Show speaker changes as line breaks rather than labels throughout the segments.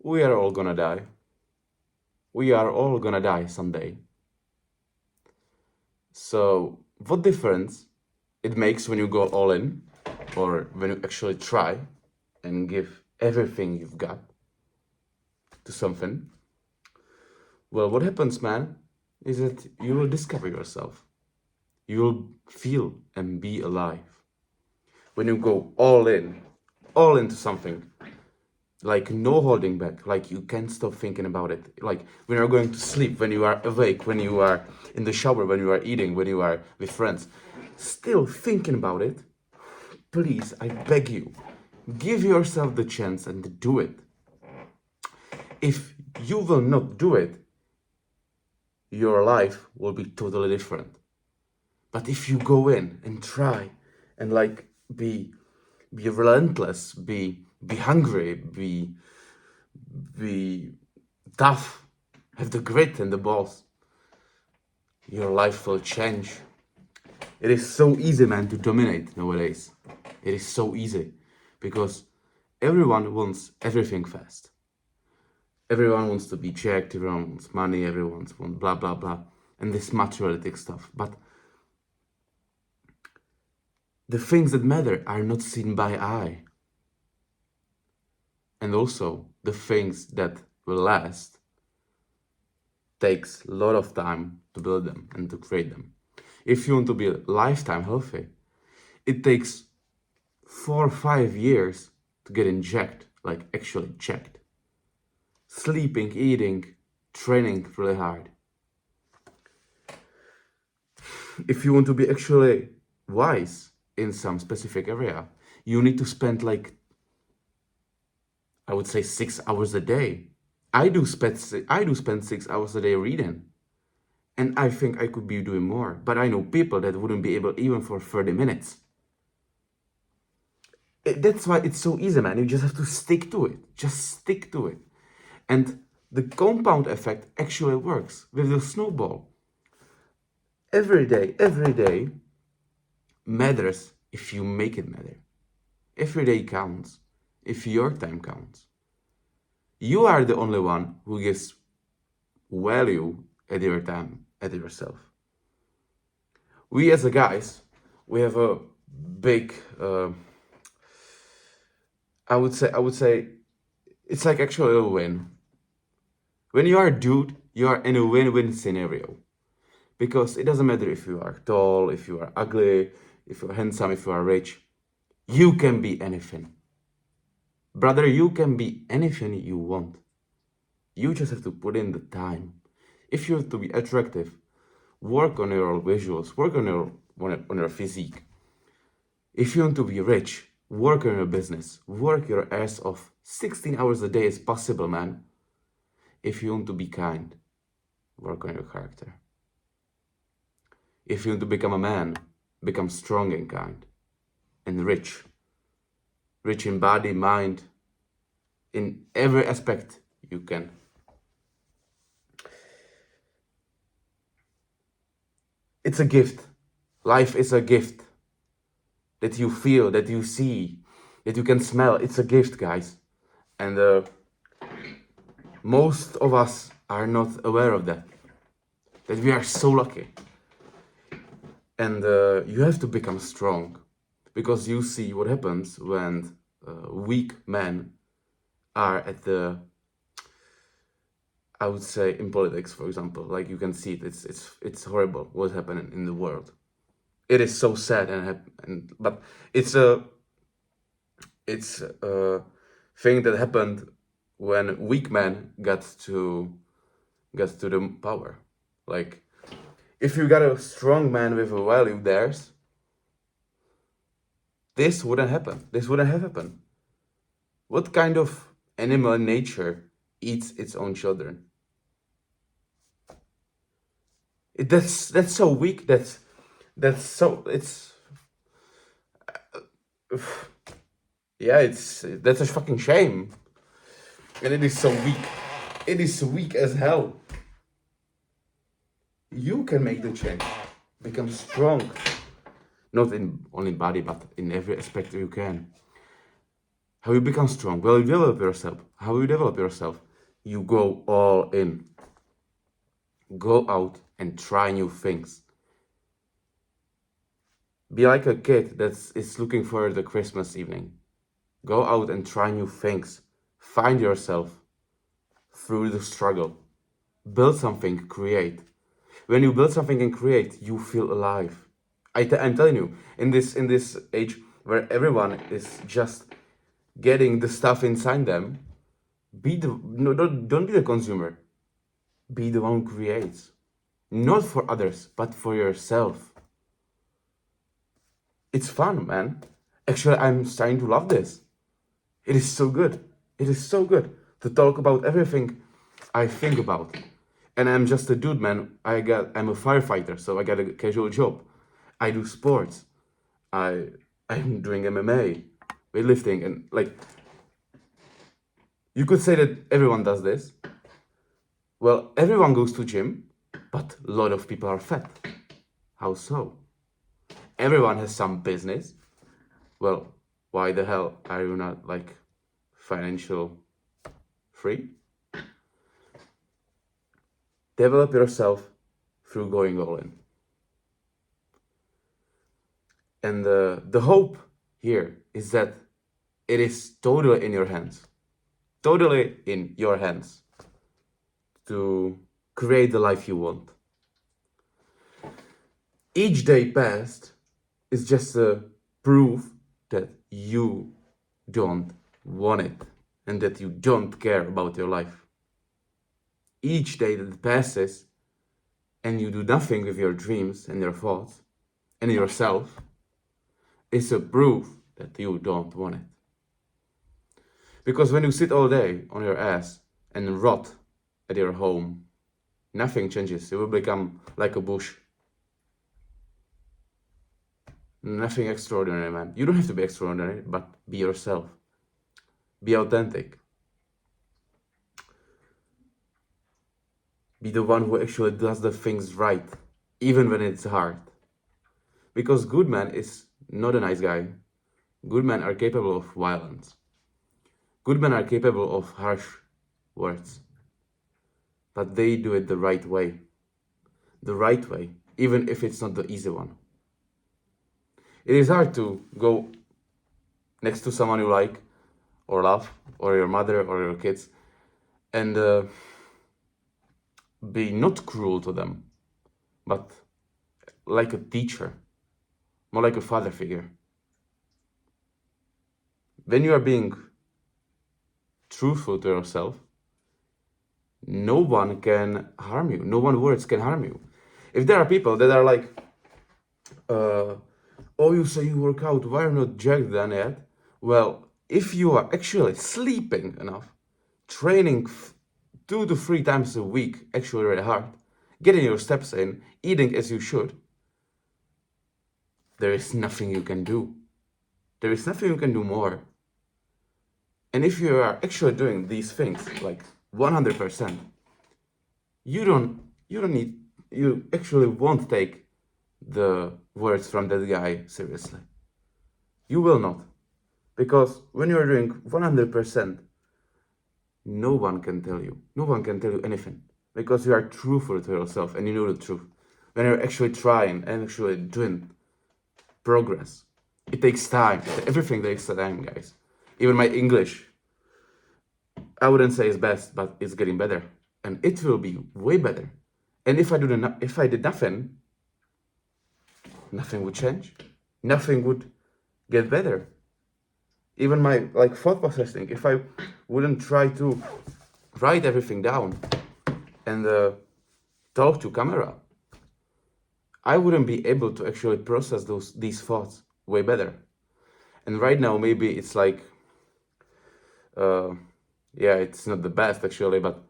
We are all gonna die. We are all gonna die someday. So, what difference it makes when you go all in or when you actually try and give everything you've got to something? Well, what happens, man, is that you will discover yourself. You will feel and be alive. When you go all into something, like no holding back, like you can't stop thinking about it. Like when you're going to sleep, when you are awake, when you are in the shower, when you are eating, when you are with friends, still thinking about it, please, I beg you, give yourself the chance and do it. If you will not do it, your life will be totally different. But if you go in and try and like be relentless, be hungry, be tough, have the grit and the balls, your life will change. It is so easy, man, to dominate nowadays. It is so easy because everyone wants everything fast. Everyone wants to be checked, everyone wants money, everyone wants blah blah blah, and this materialistic stuff. But the things that matter are not seen by eye. And also the things that will last takes a lot of time to build them and to create them. If you want to be lifetime healthy, it takes 4 or 5 years to get injected, like actually checked. Sleeping, eating, training really hard. If you want to be actually wise in some specific area, you need to spend like, I would say 6 hours a day. I do spend 6 hours a day reading. And I think I could be doing more. But I know people that wouldn't be able even for 30 minutes. That's why it's so easy, man. You just have to stick to it. Just stick to it. And the compound effect actually works with the snowball. Every day matters if you make it matter. Every day counts if your time counts. You are the only one who gives value at your time, at yourself. We as a guys, we have a big, I would say, it's like actually a win. When you are a dude, you are in a win-win scenario. Because it doesn't matter if you are tall, if you are ugly, if you're handsome, if you are rich. You can be anything. Brother, you can be anything you want. You just have to put in the time. If you have to be attractive, work on your visuals, work on your physique. If you want to be rich, work on your business, work your ass off. 16 hours a day is possible, man. If you want to be kind, work on your character. If you want to become a man, become strong and kind and rich. Rich in body, mind, in every aspect you can. It's a gift. Life is a gift that you feel, that you see, that you can smell. It's a gift, guys. And most of us are not aware of that. That we are so lucky. And you have to become strong. Because you see what happens when weak men are at the, I would say, in politics, for example. Like you can see it. It's horrible what's happening in the world. It is so sad but it's a thing that happened when weak men got to the power. Like if you got a strong man with a value theirs, this wouldn't happen. This wouldn't have happened. What kind of animal in nature eats its own children? That's so weak. That's so it's yeah. That's a fucking shame, and it is so weak. It is weak as hell. You can make the change, become strong, not in only body but in every aspect you can. How you become strong? Well, you develop yourself. How you develop yourself? You go all in. Go out and try new things. Be like a kid that is looking for the Christmas evening. Go out and try new things. Find yourself through the struggle. Build something, create. When you build something and create, you feel alive. I'm telling you, in this age where everyone is just getting the stuff inside them, don't be the consumer. Be the one who creates. Not for others, but for yourself. It's fun, man. Actually, I'm starting to love this. It is so good. It is so good to talk about everything I think about. And I'm just a dude, man. I'm a firefighter, so I got a casual job. I do sports. I'm doing MMA, weightlifting, and like you could say that everyone does this. Well, everyone goes to gym, but a lot of people are fat. How so? Everyone has some business. Well, why the hell are you not like financial free? Develop yourself through going all in. And the hope here is that it is totally in your hands. Totally in your hands to create the life you want. Each day passed is just a proof that you don't want it and that you don't care about your life. Each day that passes and you do nothing with your dreams and your thoughts and yourself is a proof that you don't want it. Because when you sit all day on your ass and rot at your home, nothing changes. You will become like a bush. Nothing extraordinary, man. You don't have to be extraordinary, but be yourself. Be authentic. Be the one who actually does the things right, even when it's hard. Because good man is not a nice guy. Good men are capable of violence. Good men are capable of harsh words. But they do it the right way. The right way, even if it's not the easy one. It is hard to go next to someone you like, or love, or your mother, or your kids, and be not cruel to them, but like a teacher, more like a father figure. When you are being truthful to yourself, no one can harm you. No one words can harm you. If there are people that are like, oh, you say you work out, why are you not jacked then yet? Well, if you are actually sleeping enough, training 2 to 3 times a week, actually really hard, getting your steps in, eating as you should, there is nothing you can do. There is nothing you can do more. And if you are actually doing these things like 100%, you actually won't take the words from that guy seriously. You will not. Because when you're doing 100%, no one can tell you anything. Because you are truthful to yourself and you know the truth. When you're actually trying and actually doing progress, it takes time. Everything takes time, guys. Even my English, I wouldn't say it's best, but it's getting better. And it will be way better. And if I did nothing, nothing would change. Nothing would get better. Even my like thought processing, if I wouldn't try to write everything down and talk to camera, I wouldn't be able to actually process these thoughts way better. And right now, maybe it's like, yeah, it's not the best actually, but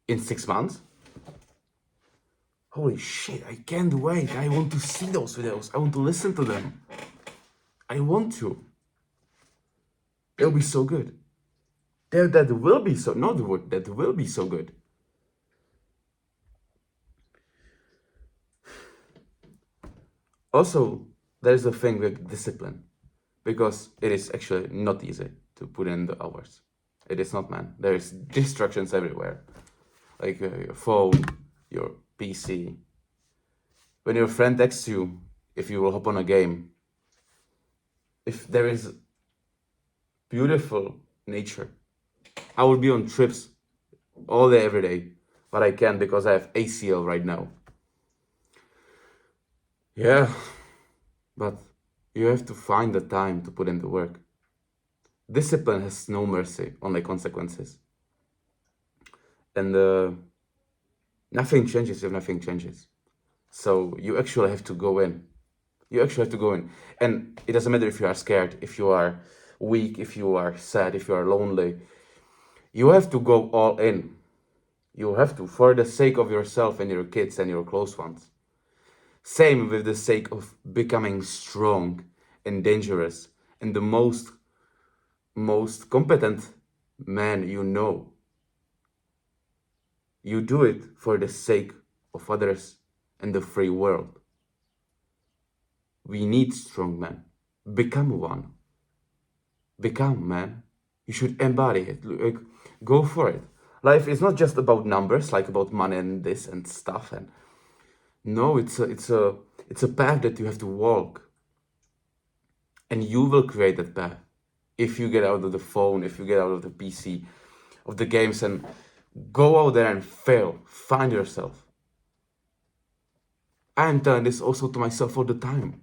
in 6 months, holy shit, I can't wait. I want to see those videos. I want to listen to them. I want to. It'll be so good. That will be so, not the word, that will be so good. Also, there's a thing with discipline. because it is actually not easy to put in the hours. It is not, man. There's distractions everywhere, like your phone, your PC. When your friend texts you, if you will hop on a game, if there is beautiful nature, I will be on trips all day, every day, but I can't because I have ACL right now. Yeah, but you have to find the time to put in the work. Discipline has no mercy on the consequences. And nothing changes if nothing changes. So you actually have to go in. You actually have to go in. And it doesn't matter if you are scared, if you are weak, if you are sad, if you are lonely. You have to go all in. You have to, for the sake of yourself and your kids and your close ones. Same with the sake of becoming strong and dangerous and the most competent man you know. You do it for the sake of others and the free world. We need strong men. Become one. Become, man. You should embody it. Like, go for it. Life is not just about numbers, like about money and this and stuff. And no, it's a path that you have to walk. And you will create that path if you get out of the phone, if you get out of the PC, of the games, and go out there and fail. Find yourself. I'm telling this also to myself all the time.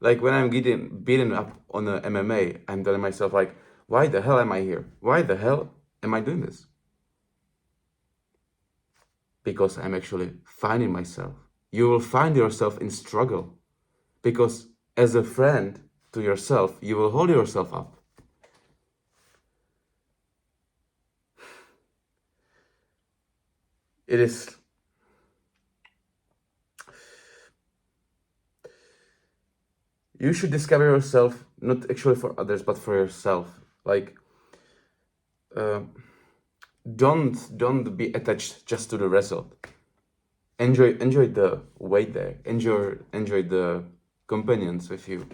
Like when I'm getting beaten up on a MMA, I'm telling myself like, why the hell am I here? Why the hell am I doing this? Because I'm actually finding myself. You will find yourself in struggle. Because as a friend to yourself, you will hold yourself up. It is... You should discover yourself, not actually for others, but for yourself. Like, don't be attached just to the result. Enjoy the wait there. Enjoy the companions with you,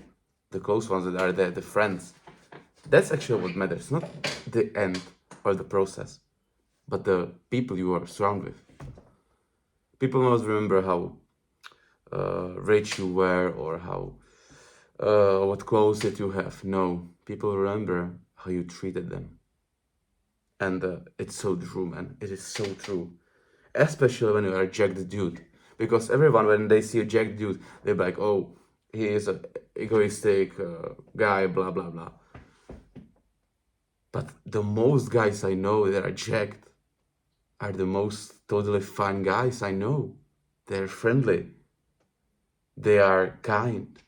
the close ones that are there, the friends. That's actually what matters, not the end or the process, but the people you are surrounded with. People must remember how rich you were or how what clothes that you have. No, people remember how you treated them. And it's so true, man. It is so true. Especially when you are a jacked dude. Because everyone, when they see a jacked dude, they're like, oh, he is an egoistic guy, blah, blah, blah. But the most guys I know that are jacked are the most totally fine guys I know. They're friendly. They are kind.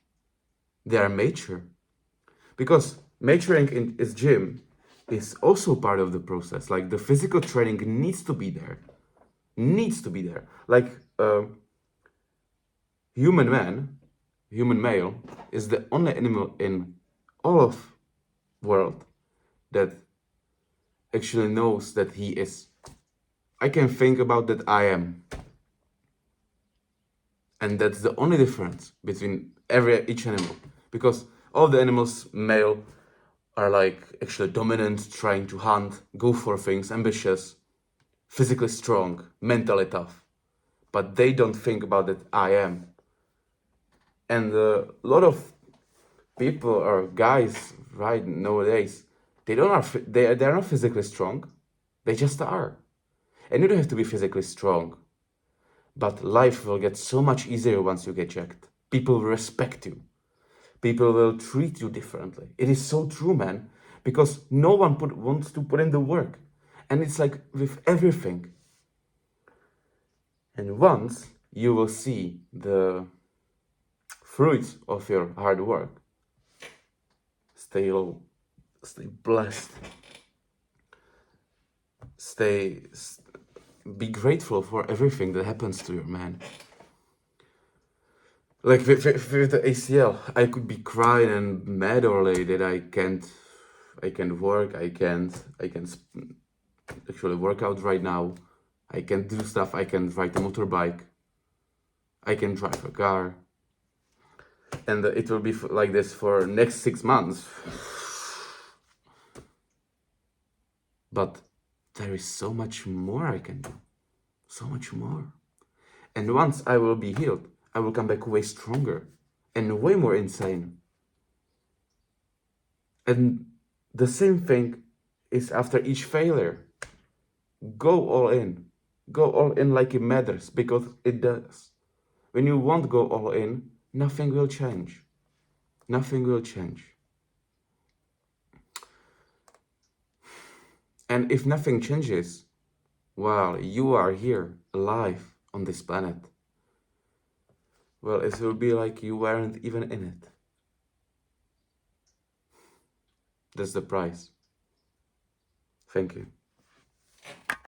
They are mature. Because maturing in his gym is also part of the process. Like the physical training needs to be there. Needs to be there. Like human male, is the only animal in all of world that actually knows that he is. I can think about that I am. And that's the only difference between each animal. Because all the animals, male, are like actually dominant, trying to hunt, go for things, ambitious, physically strong, mentally tough. But they don't think about that I am. And a lot of people or guys right nowadays, they're not physically strong. They just are. And you don't have to be physically strong. But life will get so much easier once you get jacked. People will respect you. People will treat you differently. It is so true, man. Because no one wants to put in the work. And it's like with everything. And once you will see the fruits of your hard work, stay low, stay blessed, be grateful for everything that happens to you, man. Like with the ACL, I could be crying and mad already that I can't work, I can't actually work out right now, I can't do stuff, I can ride a motorbike, I can drive a car. and it will be like this for next 6 months. But there is so much more I can do, so much more. And once I will be healed, I will come back way stronger and way more insane. And the same thing is after each failure. Go all in. Go all in like it matters, because it does. When you won't go all in, nothing will change. Nothing will change. And if nothing changes, while you are here, alive on this planet, well, it will be like you weren't even in it. That's the price. Thank you.